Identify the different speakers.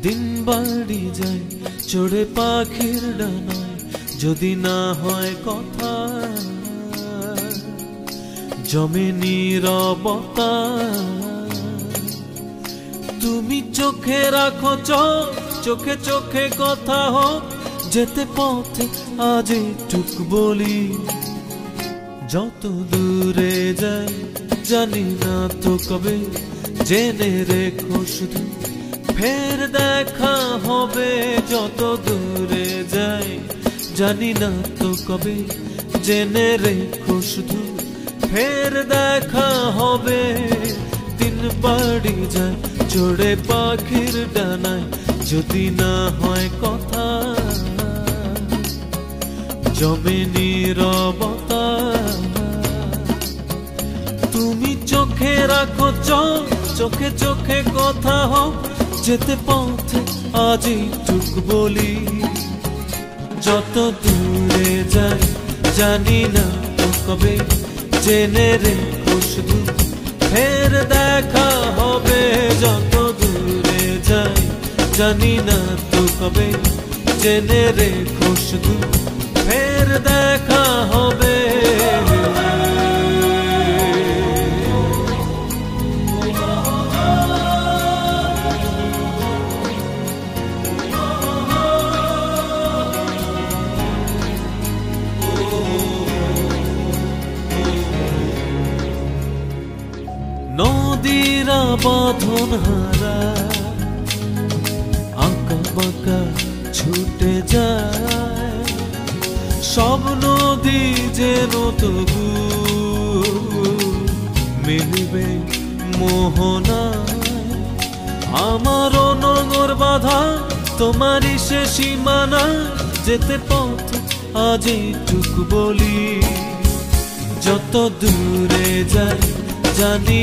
Speaker 1: दिन बाड़ी जाए चढ़े पाखिर डानाय যদি না হয় কথা জমে নীরবতা তুমি চোখে রাখো চোখে চোখে কথা হোক যেতে পথে আজ টুক বলি যত দূরে যাই জানি না তো কবে জেনে রেখো শুধু ফের দেখা হবে যত দূরে যাই জানি না তো কবে জেনে রেখো শুধু ফের দেখা হবে দিন বাড়ি যায় চড়ে পাখির ডানায় যদি না হয় কথা জমে নীরবতা তুমি চোখে রাখো চোখে চোখে কথা হোক যেতে পথে আজই টুক বলি যত দূরে যাই জানি না তো কবে জেনে রেখো শুধু ফের দেখা হবে যত দূরে যাই জানি না তো কবে জেনে রেখো শুধু ফের দেখা হবে নদীরা বাঁধন হারা আঁকা বাঁকা ছুটে যায় সব নদী যেন তবু মিলবে মোহনায় আমারও নগর বাঁধা তোমারই সে সীমানা যেতে পথ আজই টুক বলি যত দূরে যাই জানি